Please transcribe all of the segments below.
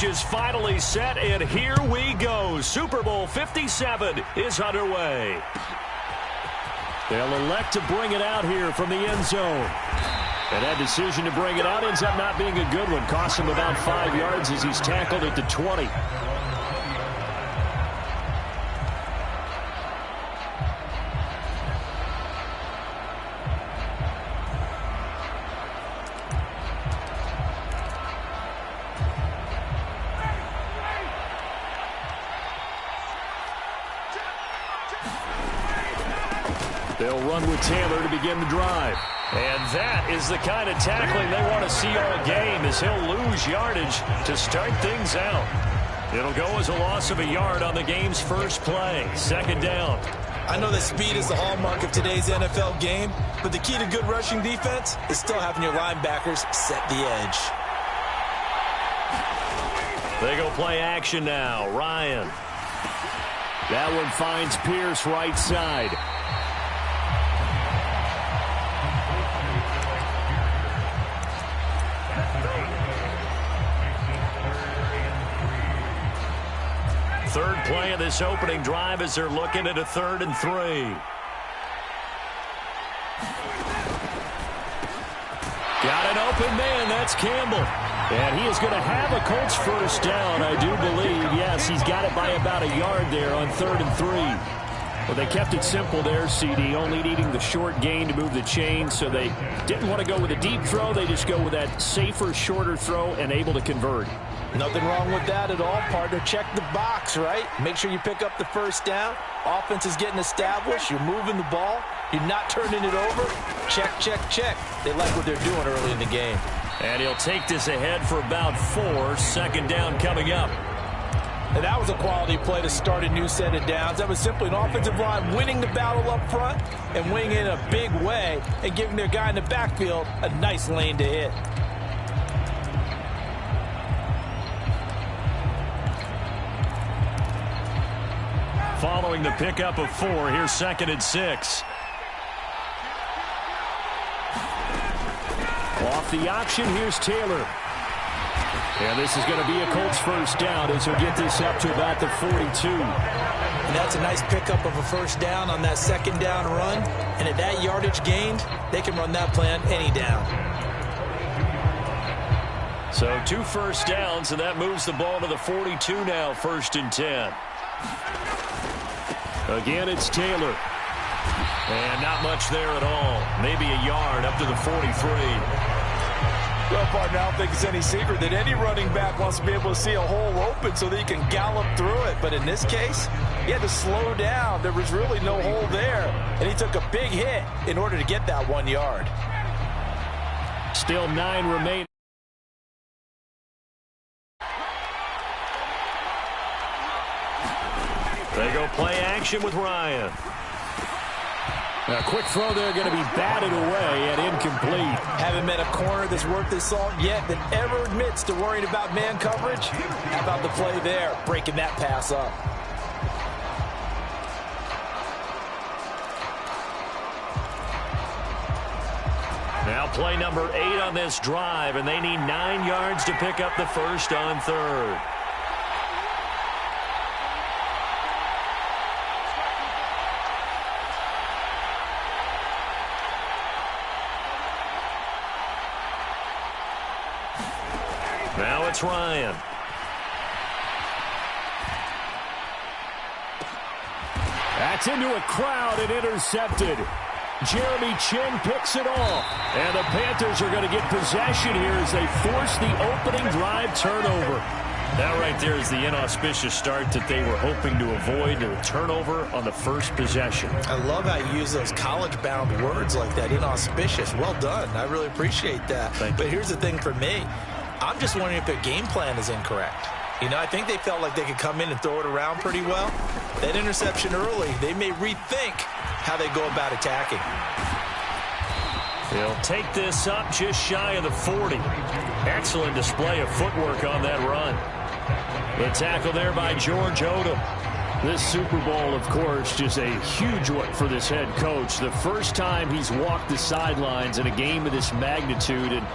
Is finally set, and here we go. Super Bowl 57 is underway. They'll elect to bring it out here from the end zone. And that decision to bring it out ends up not being a good one. Costs him about 5 yards as he's tackled at the 20. They'll run with Taylor to begin the drive. And that is the kind of tackling they want to see all game, as he'll lose yardage to start things out. It'll go as a loss of a yard on the game's first play. Second down. I know that speed is the hallmark of today's NFL game, but the key to good rushing defense is still having your linebackers set the edge. They go play action now. Ryan. That one finds Pierce right side. Third play of this opening drive as they're looking at a 3rd and 3. Got an open man. That's Campbell. And he is going to have a Colts first down, I do believe. Yes, he's got it by about a yard there on 3rd and 3. Well, they kept it simple there, CD, only needing the short gain to move the chain, so they didn't want to go with a deep throw. They just go with that safer, shorter throw and able to convert. Nothing wrong with that at all, partner. Check the box, right? Make sure you pick up the first down. Offense is getting established. You're moving the ball. You're not turning it over. Check, check, check. They like what they're doing early in the game. And he'll take this ahead for about 4. Second down coming up. And that was a quality play to start a new set of downs. That was simply an offensive line winning the battle up front and winning it in a big way and giving their guy in the backfield a nice lane to hit. Following the pickup of 4, here's 2nd and 6. Off the option, here's Taylor. And this is going to be a Colts first down as he'll get this up to about the 42. And that's a nice pickup of a first down on that second down run. And at that yardage gained, they can run that play on any down. So 2 first downs, and that moves the ball to the 42 now, 1st and 10. Again, it's Taylor. And not much there at all. Maybe a yard up to the 43. Well, partner, I don't think it's any secret that any running back wants to be able to see a hole open so that he can gallop through it. But in this case, he had to slow down. There was really no hole there. And he took a big hit in order to get that 1 yard. Still 9 remaining. They go play action with Ryan. A quick throw there going to be batted away and incomplete. Haven't met a corner that's worth his salt yet that ever admits to worrying about man coverage. How about the play there, breaking that pass up? Now play number 8 on this drive, and they need 9 yards to pick up the first on 3rd. Now it's Ryan. That's into a crowd and intercepted. Jeremy Chin picks it off. And the Panthers are going to get possession here as they force the opening drive turnover. That right there is the inauspicious start that they were hoping to avoid, a turnover on the first possession. I love how you use those college-bound words like that, inauspicious. Well done. I really appreciate that. But here's the thing for me. I'm just wondering if their game plan is incorrect. You know, I think they felt like they could come in and throw it around pretty well. That interception early, they may rethink how they go about attacking. He'll take this up just shy of the 40. Excellent display of footwork on that run. The tackle there by George Odom. This Super Bowl, of course, just a huge one for this head coach. The first time he's walked the sidelines in a game of this magnitude, and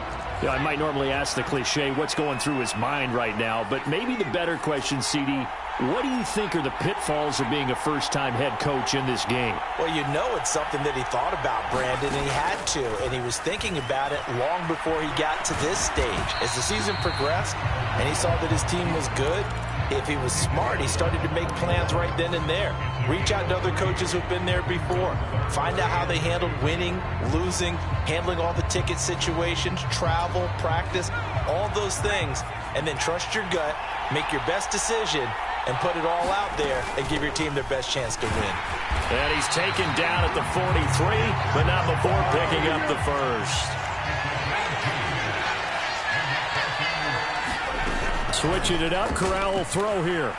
I might normally ask the cliche, what's going through his mind right now, but maybe the better question, CD, what do you think are the pitfalls of being a first-time head coach in this game? Well, you know it's something that he thought about, Brandon, and he had to, and he was thinking about it long before he got to this stage. As the season progressed and he saw that his team was good, if he was smart, he started to make plans right then and there. Reach out to other coaches who've been there before. Find out how they handled winning, losing, handling all the ticket situations, travel, practice, all those things. And then trust your gut, make your best decision, and put it all out there and give your team their best chance to win. And he's taken down at the 43, but not before picking up the first. Switching it up, Corral will throw here.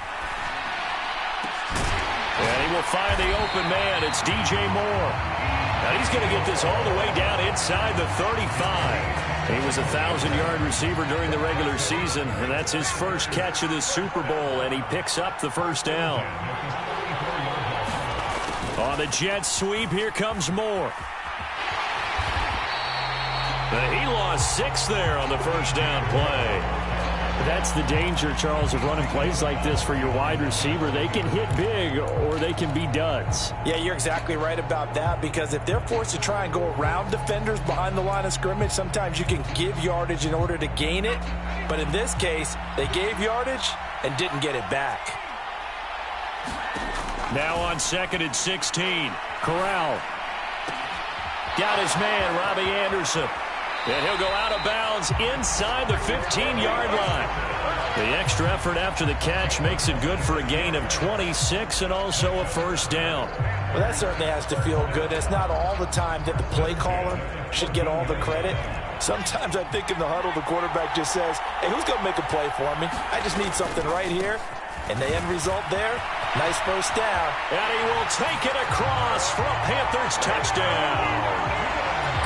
And he will find the open man. It's DJ Moore. Now he's going to get this all the way down inside the 35. He was a 1,000-yard receiver during the regular season, and that's his first catch of this Super Bowl, and he picks up the first down. On the jet sweep, here comes Moore. And he lost 6 there on the first down play. That's the danger, Charles, of running plays like this for your wide receiver. They can hit big or they can be duds. Yeah, you're exactly right about that, because if they're forced to try and go around defenders behind the line of scrimmage, sometimes you can give yardage in order to gain it. But in this case, they gave yardage and didn't get it back. Now on 2nd and 16, Corral. Got his man, Robbie Anderson. And he'll go out of bounds inside the 15-yard line. The extra effort after the catch makes it good for a gain of 26 and also a first down. Well, that certainly has to feel good. It's not all the time that the play caller should get all the credit. Sometimes I think in the huddle, the quarterback just says, hey, who's going to make a play for me? I just need something right here. And the end result there, nice first down. And he will take it across for a Panthers touchdown.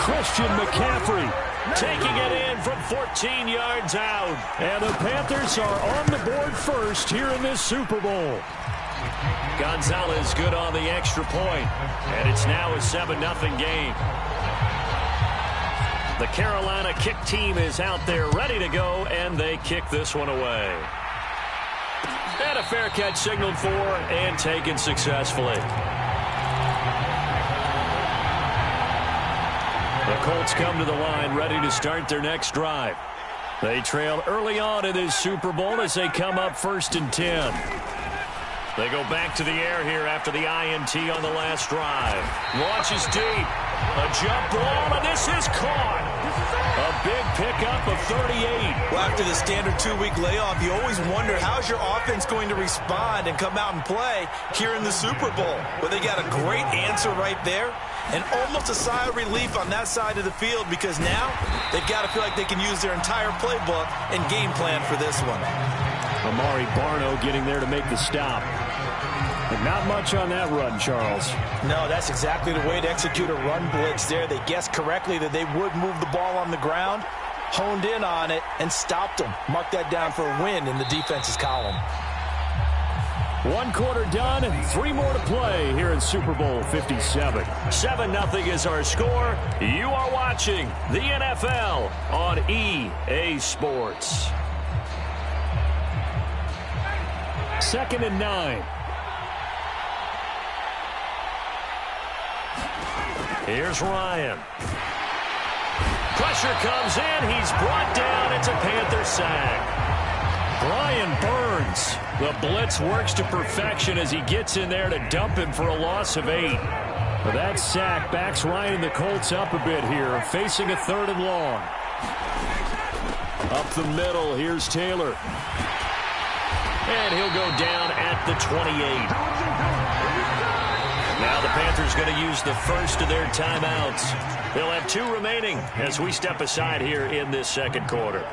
Christian McCaffrey taking it in from 14 yards out. And the Panthers are on the board first here in this Super Bowl. Gonzalez good on the extra point. And it's now a 7-0 game. The Carolina kick team is out there ready to go, and they kick this one away. And a fair catch signaled for and taken successfully. The Colts come to the line ready to start their next drive. They trail early on in this Super Bowl as they come up 1st and 10. They go back to the air here after the INT on the last drive. Launches deep. A jump ball, and this is caught. A big pickup of 38. Well, after the standard 2-week layoff, you always wonder how's your offense going to respond and come out and play here in the Super Bowl. Well, they got a great answer right there and almost a sigh of relief on that side of the field, because now they've got to feel like they can use their entire playbook and game plan for this one. Amari Barno getting there to make the stop. But not much on that run, Charles. No, that's exactly the way to execute a run blitz there. They guessed correctly that they would move the ball on the ground, honed in on it, and stopped them. Mark that down for a win in the defense's column. 1 quarter done and 3 more to play here in Super Bowl 57. 7-0 is our score. You are watching the NFL on EA Sports. 2nd and 9. Here's Ryan. Pressure comes in. He's brought down. It's a Panther sack. Brian Burns. The blitz works to perfection as he gets in there to dump him for a loss of 8. But that sack backs Ryan and the Colts up a bit here, facing a 3rd and long. Up the middle, here's Taylor. And he'll go down at the 28. Now the Panthers going to use the first of their timeouts. They'll have 2 remaining as we step aside here in this 2nd quarter.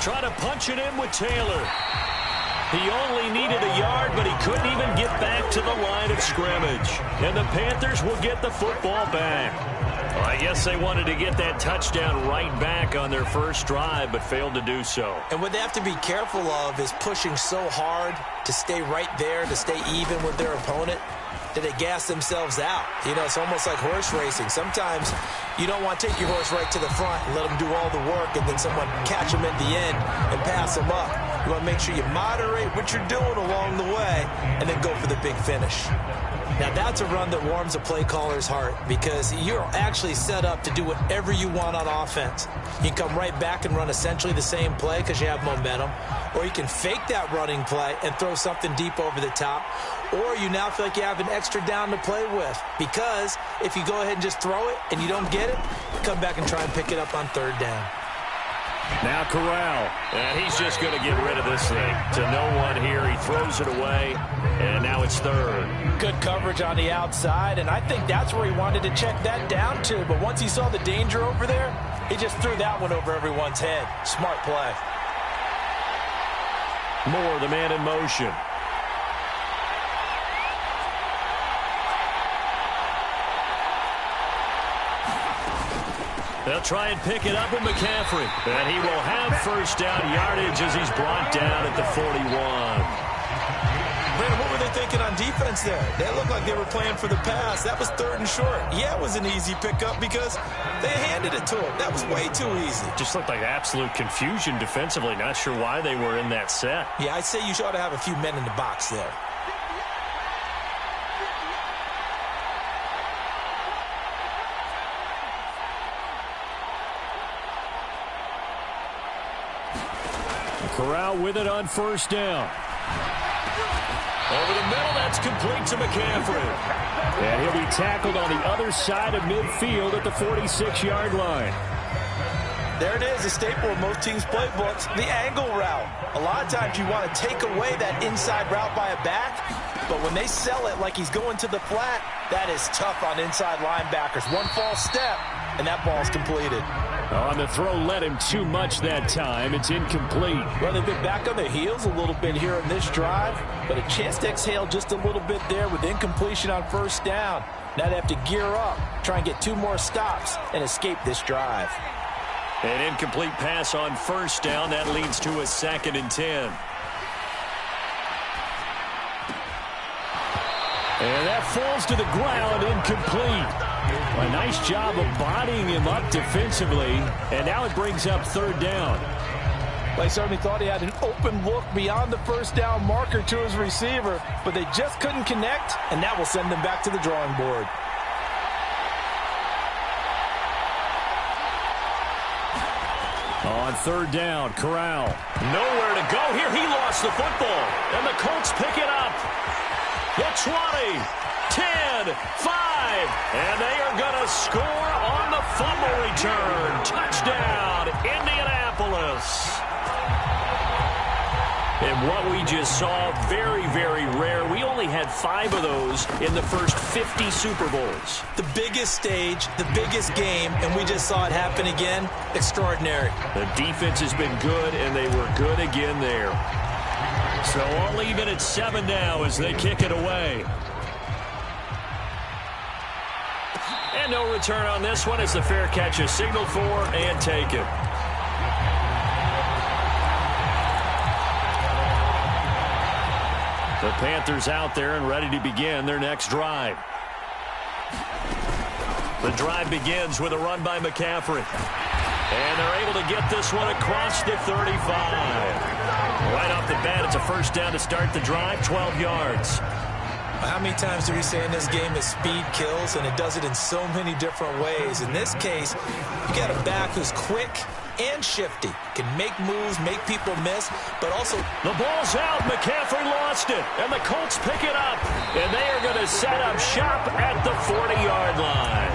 Trying to punch it in with Taylor. He only needed a yard, but he couldn't even get back to the line of scrimmage. And the Panthers will get the football back. Well, I guess they wanted to get that touchdown right back on their first drive, but failed to do so. And what they have to be careful of is pushing so hard to stay right there, to stay even with their opponent, that they gas themselves out. You know, it's almost like horse racing. Sometimes you don't want to take your horse right to the front and let them do all the work and then someone catch them at the end and pass them up. You want to make sure you moderate what you're doing along the way and then go for the big finish. Now, that's a run that warms a play caller's heart because you're actually set up to do whatever you want on offense. You can come right back and run essentially the same play because you have momentum, or you can fake that running play and throw something deep over the top, or you now feel like you have an extra down to play with because if you go ahead and just throw it and you don't get it, come back and try and pick it up on third down. Now Corral, and he's just going to get rid of this thing to no one here. He throws it away, and now it's third. Good coverage on the outside, and I think that's where he wanted to check that down to. But once he saw the danger over there, he just threw that one over everyone's head. Smart play. Moore, the man in motion. They'll try and pick it up with McCaffrey. And he will have first down yardage as he's brought down at the 41. Brandon, what were they thinking on defense there? They looked like they were playing for the pass. That was third and short. Yeah, it was an easy pickup because they handed it to him. That was way too easy. Just looked like absolute confusion defensively. Not sure why they were in that set. Yeah, I'd say you ought to have a few men in the box there. Corral with it on first down. Over the middle, that's complete to McCaffrey. And he'll be tackled on the other side of midfield at the 46-yard line. There it is, a staple of most teams' playbooks, the angle route. A lot of times you want to take away that inside route by a back, but when they sell it like he's going to the flat, that is tough on inside linebackers. One false step, and that ball's completed. On the throw led him too much that time. It's incomplete. Well, they've been back on their heels a little bit here in this drive, but a chance to exhale just a little bit there with incompletion on first down. Now they have to gear up, try and get 2 more stops, and escape this drive. An incomplete pass on first down. That leads to a 2nd and 10. And that falls to the ground, incomplete. A nice job of bodying him up defensively, and now it brings up third down. They certainly thought he had an open look beyond the first down marker to his receiver, but they just couldn't connect, and that will send them back to the drawing board. On third down, Corral. Nowhere to go here. He lost the football, and the Colts pick it up. The 20, 10, 5, and they are going to score on the fumble return. Touchdown, Indianapolis. And what we just saw, very, very rare. We only had 5 of those in the first 50 Super Bowls. The biggest stage, the biggest game, and we just saw it happen again. Extraordinary. The defense has been good, and they were good again there. So I'll leave it at 7 now as they kick it away. And no return on this one as the fair catch is signaled for and taken. The Panthers out there and ready to begin their next drive. The drive begins with a run by McCaffrey. And they're able to get this one across the 35. Right off the bat, it's a first down to start the drive, 12 yards. How many times do we say in this game that speed kills, and it does it in so many different ways? In this case, you got a back who's quick and shifty, can make moves, make people miss, but also the ball's out. McCaffrey lost it, and the Colts pick it up, and they are going to set up shop at the 40-yard line.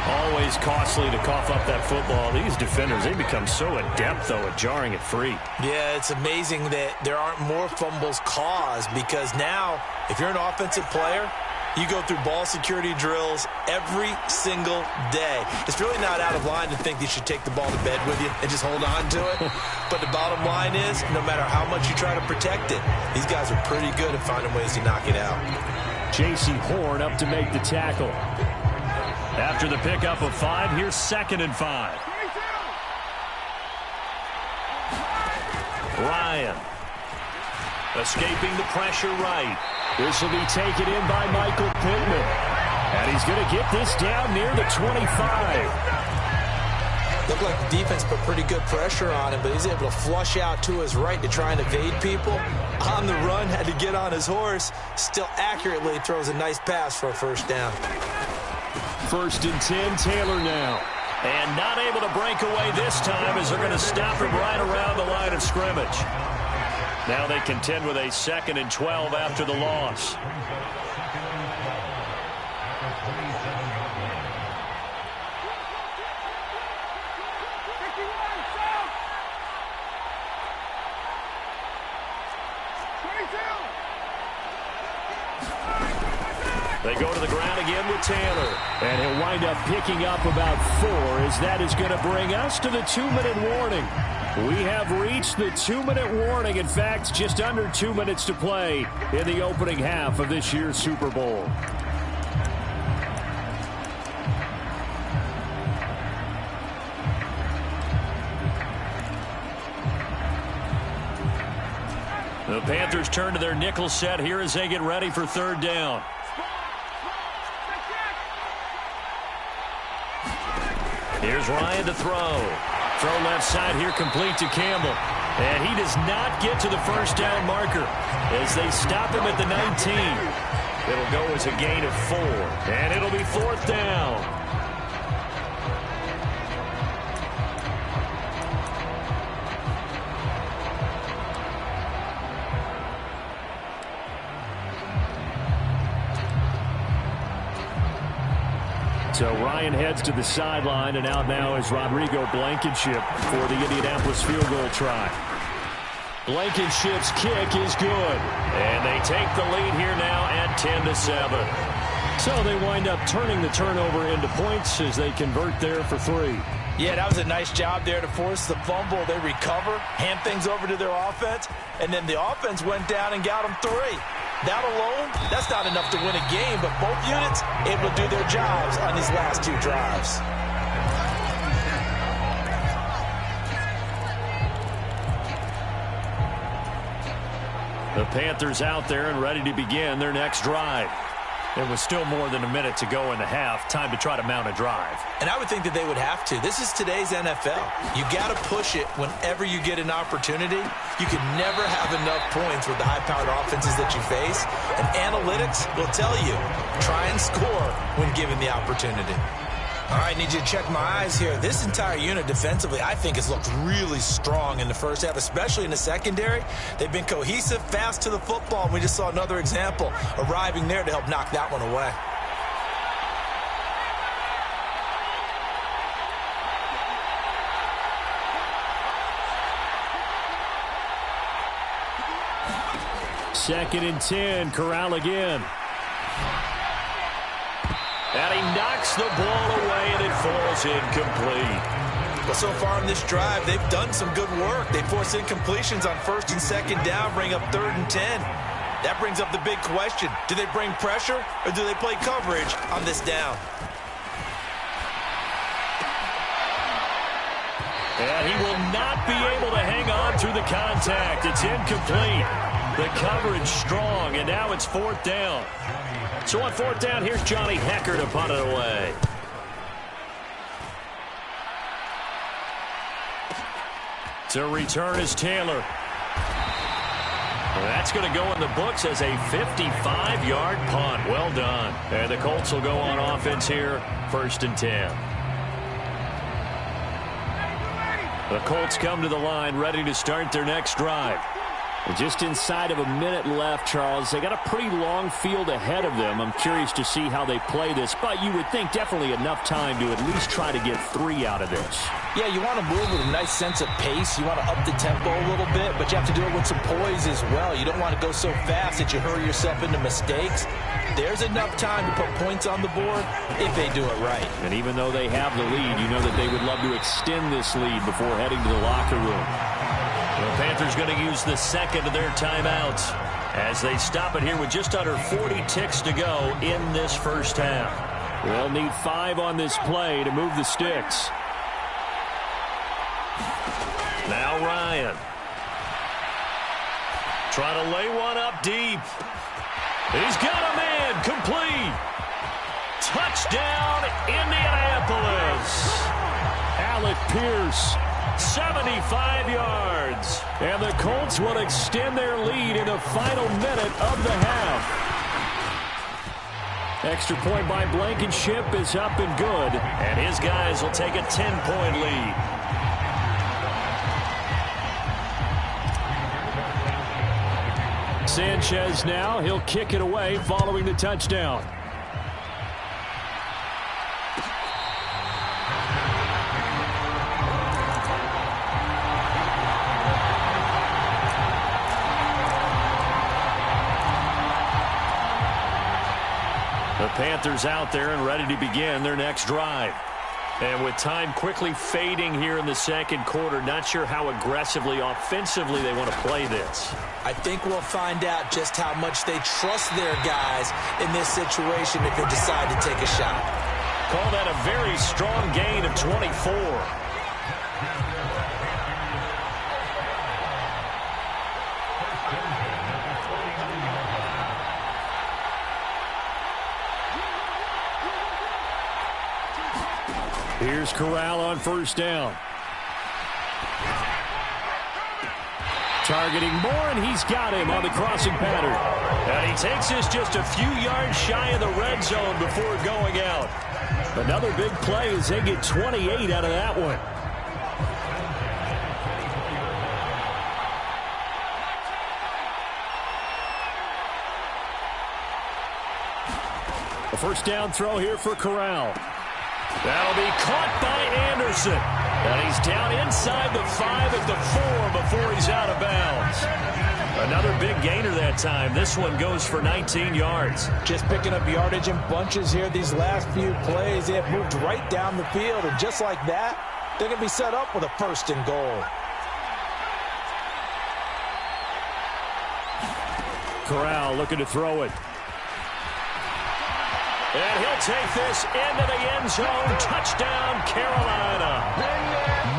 Always costly to cough up that football. These defenders, they become so adept, though, at jarring it free. Yeah, it's amazing that there aren't more fumbles caused because now, if you're an offensive player, you go through ball security drills every single day. It's really not out of line to think you should take the ball to bed with you and just hold on to it. But the bottom line is, no matter how much you try to protect it, these guys are pretty good at finding ways to knock it out. J.C. Horn up to make the tackle. After the pickup of 5, here's 2nd and 5. Ryan. Escaping the pressure right. This will be taken in by Michael Pittman. And he's going to get this down near the 25. Looked like the defense put pretty good pressure on him, but he's able to flush out to his right to try and evade people. On the run, had to get on his horse. Still accurately throws a nice pass for a first down. 1st and 10, Taylor now. And not able to break away this time as they're going to stop him right around the line of scrimmage. Now they contend with a 2nd and 12 after the loss. They go to the ground again with Taylor. And he'll wind up picking up about 4 as that is going to bring us to the 2-minute warning. We have reached the 2-minute warning. In fact, just under 2 minutes to play in the opening half of this year's Super Bowl. The Panthers turn to their nickel set here as they get ready for 3rd down. Here's Ryan to throw. Throw left side here, complete to Campbell. And he does not get to the first down marker as they stop him at the 19. It'll go as a gain of 4. And it'll be 4th down. So Ryan heads to the sideline, and out now is Rodrigo Blankenship for the Indianapolis field goal try. Blankenship's kick is good, and they take the lead here now at 10-7. So they wind up turning the turnover into points as they convert there for 3. Yeah, that was a nice job there to force the fumble. They recover, hand things over to their offense, and then the offense went down and got them 3. That alone, that's not enough to win a game, but both units able to do their jobs on these last 2 drives. The Panthers out there and ready to begin their next drive. There was still more than a minute to go in the half. Time to try to mount a drive. And I would think that they would have to. This is today's NFL. You got to push it whenever you get an opportunity. You can never have enough points with the high-powered offenses that you face. And analytics will tell you, try and score when given the opportunity. All right, need you to check my eyes here. This entire unit defensively, I think, has looked really strong in the first half, especially in the secondary. They've been cohesive, fast to the football. We just saw another example arriving there to help knock that one away. Second and 10, Corral again. And he knocks the ball away, and it falls incomplete. Well, so far in this drive, they've done some good work. They force incompletions on 1st and 2nd down, bring up 3rd and 10. That brings up the big question. Do they bring pressure, or do they play coverage on this down? And he will not be able to hang on through the contact. It's incomplete. The coverage strong, and now it's 4th down. So on 4th down, here's Johnny Hecker to punt it away. To return is Taylor. That's going to go in the books as a 55-yard punt. Well done. And the Colts will go on offense here, 1st and 10. The Colts come to the line ready to start their next drive. Just inside of a minute left, Charles. They got a pretty long field ahead of them. I'm curious to see how they play this, but you would think definitely enough time to at least try to get 3 out of this. Yeah, you want to move with a nice sense of pace. You want to up the tempo a little bit, but you have to do it with some poise as well. You don't want to go so fast that you hurry yourself into mistakes. There's enough time to put points on the board if they do it right. And even though they have the lead, you know that they would love to extend this lead before heading to the locker room. The Panthers going to use the second of their timeouts as they stop it here with just under 40 ticks to go in this first half. They'll need 5 on this play to move the sticks. Now Ryan. Trying to lay one up deep. He's got a man. Complete. Touchdown, Indianapolis. Alec Pierce, 75 yards. And the Colts will extend their lead in the final minute of the half. Extra point by Blankenship is up and good. And his guys will take a 10-point lead. Sanchez now. He'll kick it away following the touchdown. The Panthers out there and ready to begin their next drive. And with time quickly fading here in the second quarter, not sure how aggressively, offensively they want to play this. I think we'll find out just how much they trust their guys in this situation if they decide to take a shot. Call that a very strong gain of 24. Here's Corral on first down. Targeting Moore, and he's got him on the crossing pattern. And he takes this just a few yards shy of the red zone before going out. Another big play as they get 28 out of that one. A first down throw here for Corral. That'll be caught by Anderson. And he's down inside the 5 at the 4 before he's out of bounds. Another big gainer that time. This one goes for 19 yards. Just picking up yardage in bunches here these last few plays. They have moved right down the field. And just like that, they're going to be set up with a first and goal. Corral looking to throw it. And he'll take this into the end zone. Touchdown, Carolina.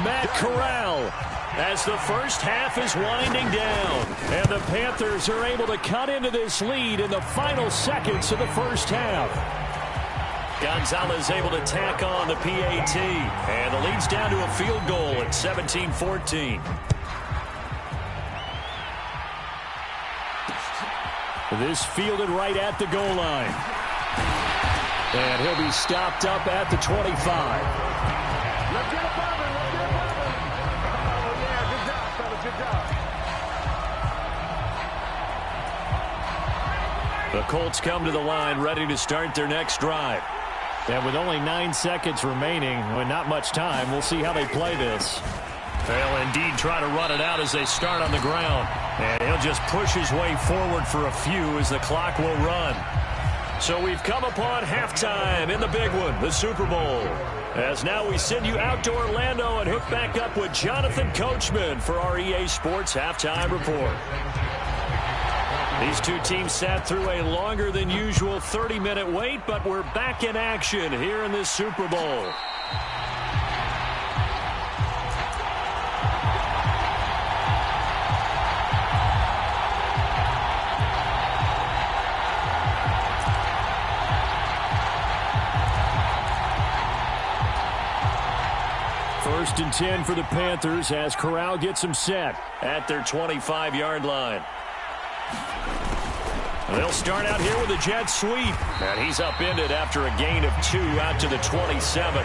Matt Corral as the first half is winding down. And the Panthers are able to cut into this lead in the final seconds of the first half. Gonzalez able to tack on the PAT. And the lead's down to a field goal at 17-14. This fielded right at the goal line. And he'll be stopped up at the 25. Let's get a bobber. Let's get a bobber. Oh, yeah, good job, fellas. Good job. The Colts come to the line ready to start their next drive. And with only 9 seconds remaining, with not much time, we'll see how they play this. They'll indeed try to run it out as they start on the ground. And he'll just push his way forward for a few as the clock will run. So we've come upon halftime in the big one, the Super Bowl. As now we send you out to Orlando and hook back up with Jonathan Coachman for our EA Sports Halftime Report. These two teams sat through a longer than usual 30-minute wait, but we're back in action here in this Super Bowl. First and 10 for the Panthers as Corral gets them set at their 25-yard line. They'll start out here with a jet sweep. And he's upended after a gain of 2 out to the 27.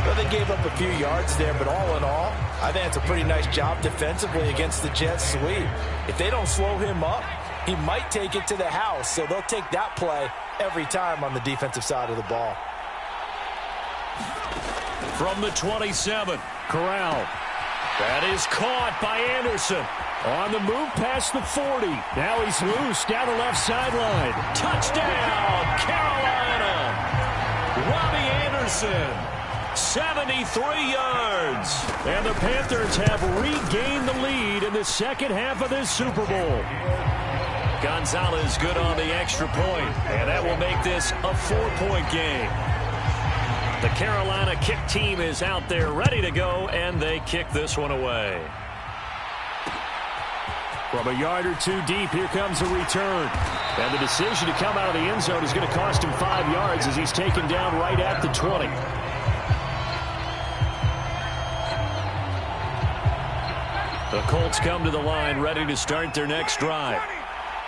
Well, they gave up a few yards there, but all in all, I think it's a pretty nice job defensively against the jet sweep. If they don't slow him up, he might take it to the house. So they'll take that play every time on the defensive side of the ball. From the 27, Corral. That is caught by Anderson. On the move past the 40. Now he's loose down the left sideline. Touchdown, Carolina. Robbie Anderson, 73 yards. And the Panthers have regained the lead in the second half of this Super Bowl. Gonzalez good on the extra point, and that will make this a 4-point game. The Carolina kick team is out there ready to go, and they kick this one away. From a yard or two deep, here comes a return. And the decision to come out of the end zone is going to cost him 5 yards as he's taken down right at the 20. The Colts come to the line ready to start their next drive.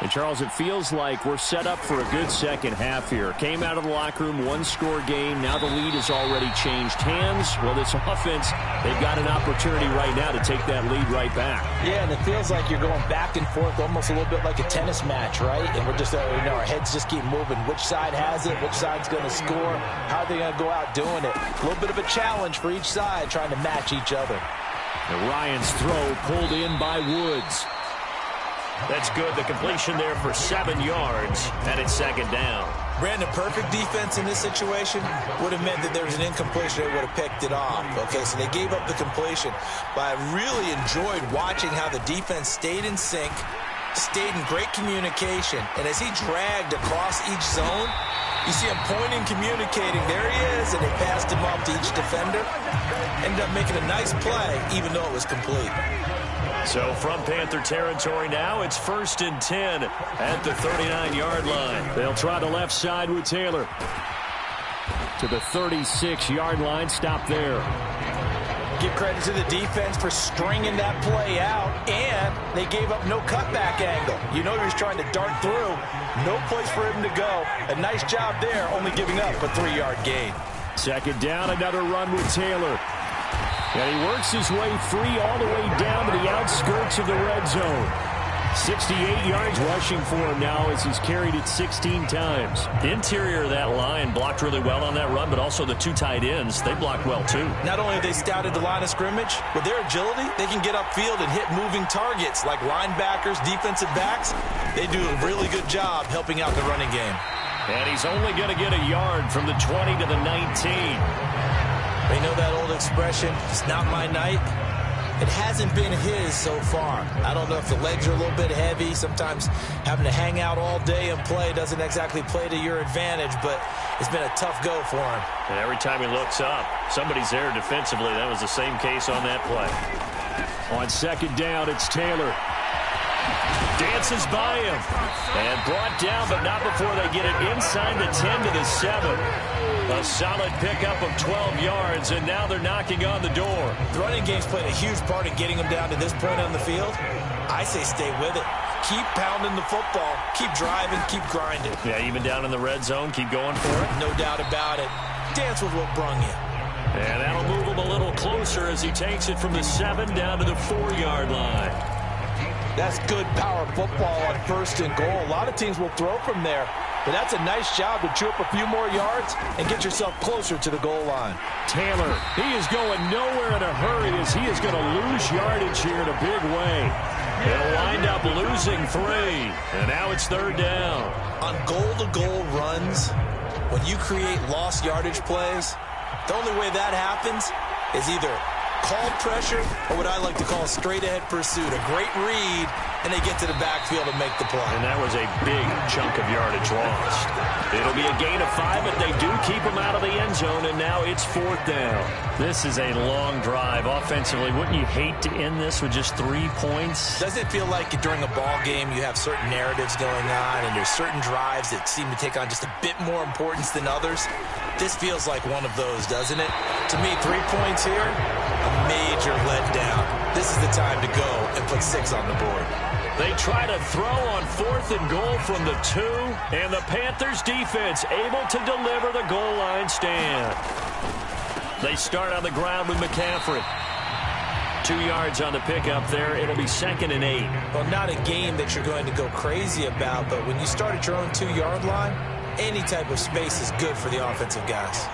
And, Charles, it feels like we're set up for a good second half here. Came out of the locker room, one-score game. Now the lead has already changed hands. Well, this offense, they've got an opportunity right now to take that lead right back. Yeah, and it feels like you're going back and forth almost a little bit like a tennis match, right? And we're just, our heads just keep moving. Which side has it? Which side's going to score? How are they going to go out doing it? A little bit of a challenge for each side trying to match each other. And Ryan's throw pulled in by Woods. That's good. The completion there for 7 yards, and it's second down. Brandon, perfect defense in this situation would have meant that there was an incompletion. They would have picked it off. Okay, so they gave up the completion. But I really enjoyed watching how the defense stayed in sync, stayed in great communication. And as he dragged across each zone, you see him pointing, communicating. There he is, and they passed him off to each defender. Ended up making a nice play, even though it was complete. So from Panther territory now, it's 1st and 10 at the 39-yard line. They'll try the left side with Taylor. To the 36-yard line, stop there. Give credit to the defense for stringing that play out, and they gave up no cutback angle. You know he was trying to dart through. No place for him to go. A nice job there, only giving up a 3-yard gain. Second down, another run with Taylor. And he works his way free all the way down to the outskirts of the red zone. 68 yards rushing for him now as he's carried it 16 times. The interior of that line blocked really well on that run, but also the 2 tight ends, they blocked well too. Not only have they scouted the line of scrimmage, with their agility, they can get upfield and hit moving targets like linebackers, defensive backs. They do a really good job helping out the running game. And he's only going to get a yard from the 20 to the 19. They know that old expression, it's not my night. It hasn't been his so far. I don't know if the legs are a little bit heavy. Sometimes having to hang out all day and play doesn't exactly play to your advantage, but it's been a tough go for him. And every time he looks up, somebody's there defensively. That was the same case on that play. On second down, it's Taylor. Dances by him. And brought down, but not before they get it inside the 10 to the 7. A solid pickup of 12 yards, and now they're knocking on the door. The running game's played a huge part in getting them down to this point on the field. I say stay with it. Keep pounding the football. Keep driving. Keep grinding. Yeah, even down in the red zone, keep going for it. No doubt about it. Dance with what brung you. And that'll move him a little closer as he takes it from the 7 down to the 4-yard line. That's good power football on 1st and goal. A lot of teams will throw from there. But that's a nice job to chew up a few more yards and get yourself closer to the goal line. Taylor, he is going nowhere in a hurry as he is going to lose yardage here in a big way. He'll wind up losing 3. And now it's 3rd down. On goal-to-goal runs, when you create lost yardage plays, the only way that happens is either called pressure or what I like to call straight-ahead pursuit. A great read, and they get to the backfield and make the play. And that was a big chunk of yardage lost. It'll be a gain of 5, but they do keep them out of the end zone, and now it's 4th down. This is a long drive offensively. Wouldn't you hate to end this with just 3 points? Doesn't it feel like during a ball game you have certain narratives going on, and there's certain drives that seem to take on just a bit more importance than others? This feels like one of those, doesn't it? To me, 3 points here, a major letdown. This is the time to go and put 6 on the board. They try to throw on 4th and goal from the 2, and the Panthers defense able to deliver the goal line stand. They start on the ground with McCaffrey. 2 yards on the pickup there. It'll be 2nd and 8. Well, not a game that you're going to go crazy about, but when you start at your own 2-yard line, any type of space is good for the offensive guys.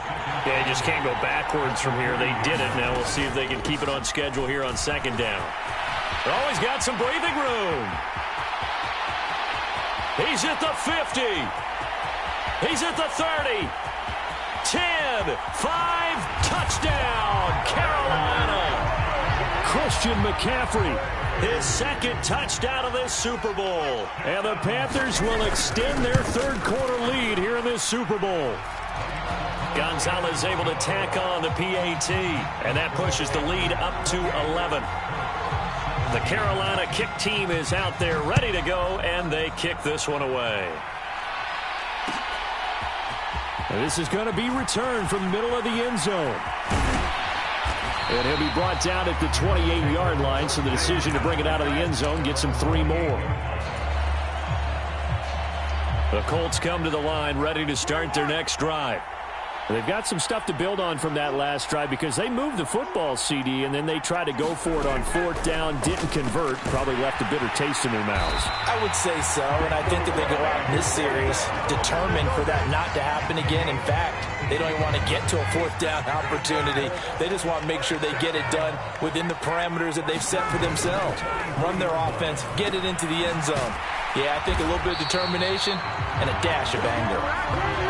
Yeah, you just can't go backwards from here. They did it. Now we'll see if they can keep it on schedule here on 2nd down. They've always got some breathing room. He's at the 50. He's at the 30. 10, 5, touchdown, Carolina. Christian McCaffrey. His second touchdown of this Super Bowl. And the Panthers will extend their third-quarter lead here in this Super Bowl. Gonzalez able to tack on the PAT, and that pushes the lead up to 11. The Carolina kick team is out there ready to go, and they kick this one away. And this is going to be returned from the middle of the end zone. And he'll be brought down at the 28-yard line, so the decision to bring it out of the end zone gets him 3 more. The Colts come to the line ready to start their next drive. They've got some stuff to build on from that last drive because they moved the football, CD, and then they tried to go for it on 4th down, didn't convert, probably left a bitter taste in their mouths. I would say so, and I think that they go out in this series determined for that not to happen again. In fact, they don't even want to get to a 4th down opportunity. They just want to make sure they get it done within the parameters that they've set for themselves. Run their offense, get it into the end zone. Yeah, I think a little bit of determination and a dash of anger.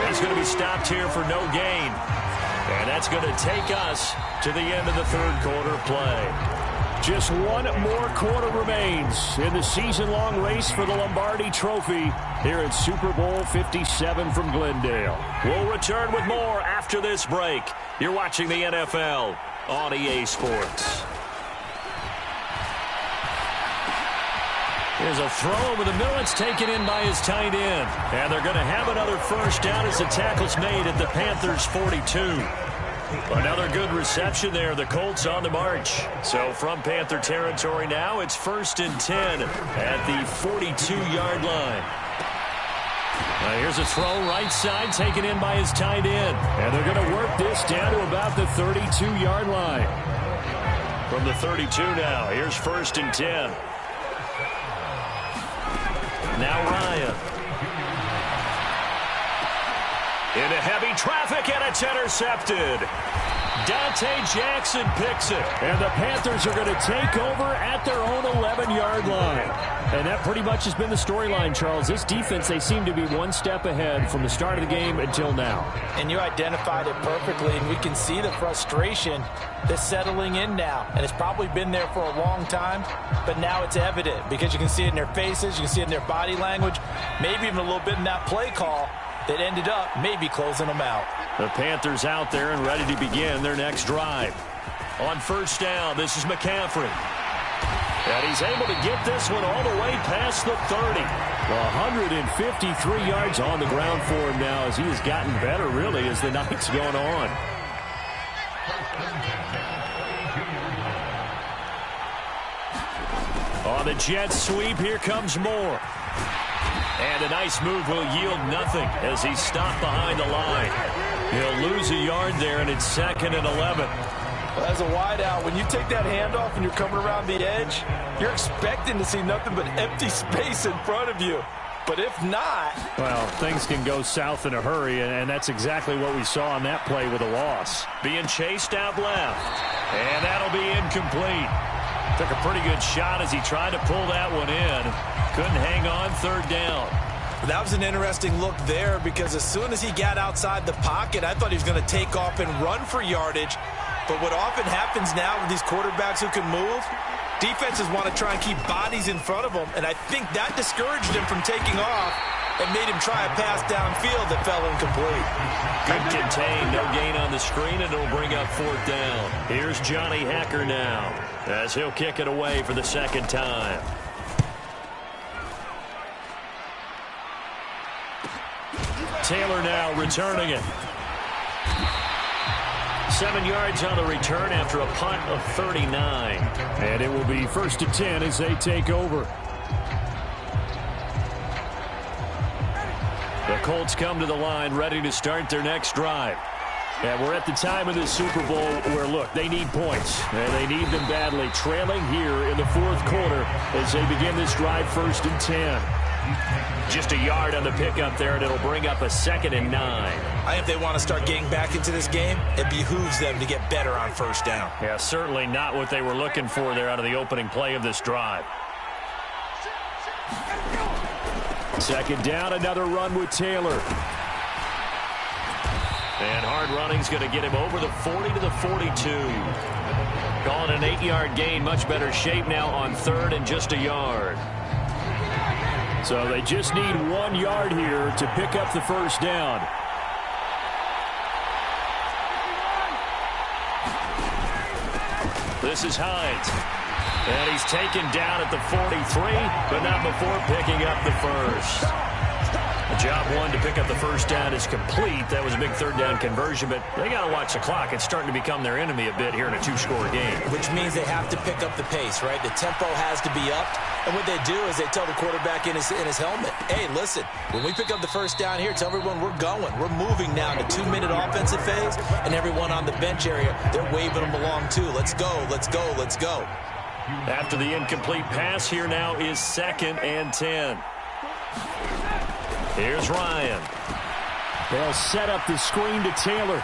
He's going to be stopped here for no gain. And that's going to take us to the end of the third-quarter play. Just one more quarter remains in the season-long race for the Lombardi Trophy here at Super Bowl 57 from Glendale. We'll return with more after this break. You're watching the NFL on EA Sports. Here's a throw over the middle. It's taken in by his tight end. And they're going to have another first down as the tackle's made at the Panthers' 42. Another good reception there. The Colts on the march. So from Panther territory now, it's 1st and 10 at the 42-yard line. Here's a throw right side taken in by his tight end. And they're going to work this down to about the 32-yard line. From the 32 now, here's 1st and 10. Now Ryan. Into heavy traffic, and it's intercepted. Dante Jackson picks it. And the Panthers are going to take over at their own 11-yard line. And that pretty much has been the storyline, Charles. This defense, they seem to be one step ahead from the start of the game until now. And you identified it perfectly, and we can see the frustration that's settling in now. And it's probably been there for a long time, but now it's evident because you can see it in their faces, you can see it in their body language, maybe even a little bit in that play call that ended up maybe closing them out. The Panthers out there and ready to begin their next drive. On 1st down, this is McCaffrey. And he's able to get this one all the way past the 30. 153 yards on the ground for him now as he has gotten better, really, as the night's gone on. On the jet sweep, here comes Moore. And a nice move will yield nothing as he's stopped behind the line. He'll lose a yard there, and it's 2nd and 11. Well, as a wideout, when you take that handoff and you're coming around the edge, you're expecting to see nothing but empty space in front of you. But if not... well, things can go south in a hurry, and that's exactly what we saw on that play with a loss. Being chased out left, and that'll be incomplete. Took a pretty good shot as he tried to pull that one in. Couldn't hang on 3rd down. That was an interesting look there because as soon as he got outside the pocket, I thought he was going to take off and run for yardage. But what often happens now with these quarterbacks who can move, defenses want to try and keep bodies in front of them, and I think that discouraged him from taking off and made him try a pass downfield that fell incomplete. Good contain, no gain on the screen, and it'll bring up 4th down. Here's Johnny Hacker now as he'll kick it away for the 2nd time. Taylor now returning it. 7 yards on the return after a punt of 39. And it will be 1st and 10 as they take over. The Colts come to the line ready to start their next drive. And we're at the time of the Super Bowl where, look, they need points. And they need them badly. Trailing here in the 4th quarter as they begin this drive 1st and 10. Just a yard on the pickup there, and it'll bring up a 2nd and 9. I think if they want to start getting back into this game, it behooves them to get better on 1st down. Yeah, certainly not what they were looking for there out of the opening play of this drive. 2nd down, another run with Taylor. And hard running's going to get him over the 40 to the 42. Calling an 8-yard gain. Much better shape now on third and just a yard. So they just need 1 yard here to pick up the first down. This is Hines. And he's taken down at the 43, but not before picking up the first. Job 1 to pick up the first down is complete. That was a big third down conversion, but they got to watch the clock. It's starting to become their enemy a bit here in a 2-score game. Which means they have to pick up the pace, right? The tempo has to be upped. And what they do is they tell the quarterback in his helmet, hey, listen, when we pick up the first down here, tell everyone we're going. We're moving now to 2-minute offensive phase, and everyone on the bench area, they're waving them along too. Let's go, let's go, let's go. After the incomplete pass, here now is 2nd and 10. Here's Ryan. They'll set up the screen to Taylor.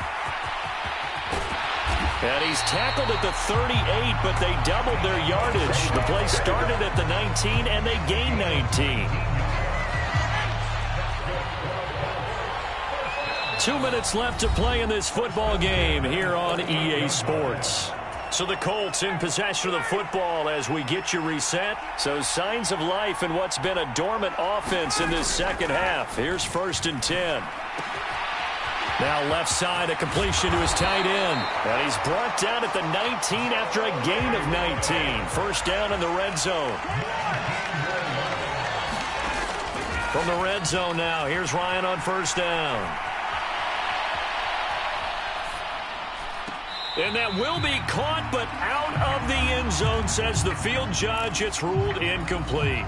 And he's tackled at the 38, but they doubled their yardage. The play started at the 19, and they gained 19. 2 minutes left to play in this football game here on EA Sports. So the Colts in possession of the football as we get you reset. So signs of life in what's been a dormant offense in this second half. Here's 1st and 10. Now left side, a completion to his tight end. And he's brought down at the 19 after a gain of 19. First down in the red zone. From the red zone now, here's Ryan on first down. And that will be caught, but out of the end zone, says the field judge. It's ruled incomplete.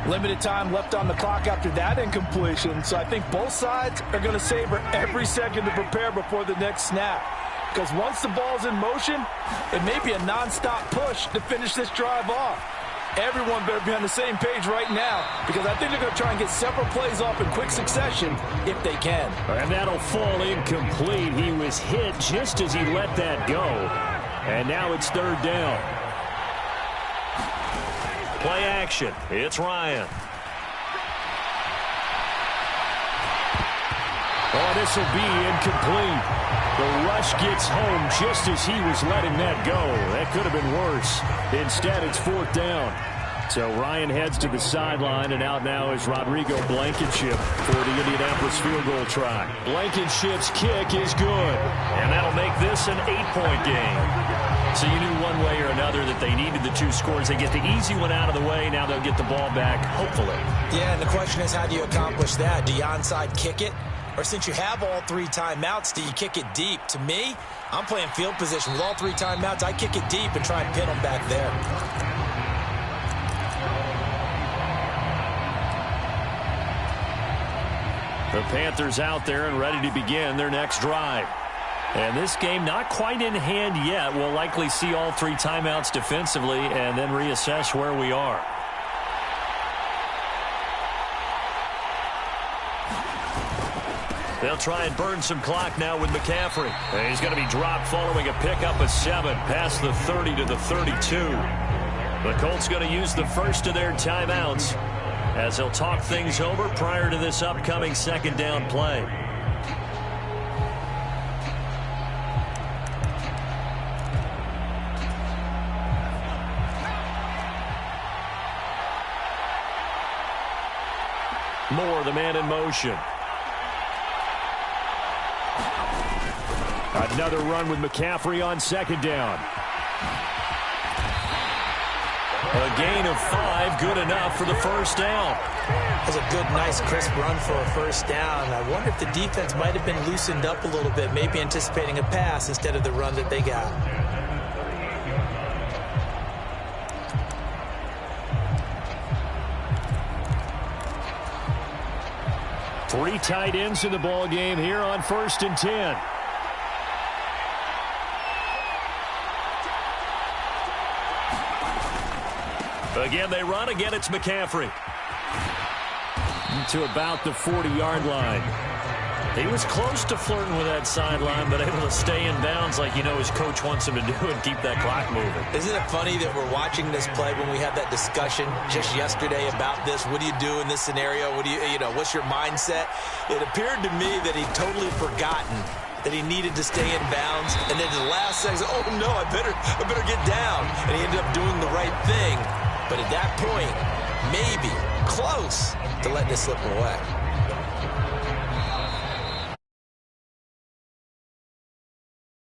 Limited time left on the clock after that incompletion, so I think both sides are going to savor every second to prepare before the next snap. Because once the ball's in motion, it may be a nonstop push to finish this drive off. Everyone better be on the same page right now, because I think they're going to try and get several plays off in quick succession if they can. And that'll fall incomplete. He was hit just as he let that go. And now it's 3rd down. Play action. It's Ryan. Oh, this will be incomplete. The rush gets home just as he was letting that go. That could have been worse. Instead, it's 4th down. So Ryan heads to the sideline, and out now is Rodrigo Blankenship for the Indianapolis field goal try. Blankenship's kick is good, and that'll make this an 8-point game. So you knew one way or another that they needed the 2 scores. They get the easy one out of the way. Now they'll get the ball back, hopefully. Yeah, and the question is, how do you accomplish that? Do you onside kick it? Or since you have all 3 timeouts, do you kick it deep? To me, I'm playing field position. With all 3 timeouts, I kick it deep and try and pin them back there. The Panthers out there and ready to begin their next drive. And this game not quite in hand yet. We'll likely see all 3 timeouts defensively and then reassess where we are. They'll try and burn some clock now with McCaffrey. And he's going to be dropped following a pickup of 7 past the 30 to the 32. The Colts going to use the first of their timeouts as they'll talk things over prior to this upcoming 2nd down play. Moore, the man in motion. Another run with McCaffrey on 2nd down. A gain of 5, good enough for the first down. That's a good, nice, crisp run for a first down. I wonder if the defense might have been loosened up a little bit, maybe anticipating a pass instead of the run that they got. Three tight ends in the ball game here on 1st and 10. Again, they run. Again, it's McCaffrey. To about the 40-yard line. He was close to flirting with that sideline, but able to stay in bounds like you know his coach wants him to do and keep that clock moving. Isn't it funny that we're watching this play when we had that discussion just yesterday about this? What do you do in this scenario? What do you know, what's your mindset? It appeared to me that he'd totally forgotten that he needed to stay in bounds, and then the last second, oh no, I better get down. And he ended up doing the right thing. But at that point, maybe close to letting it slip away.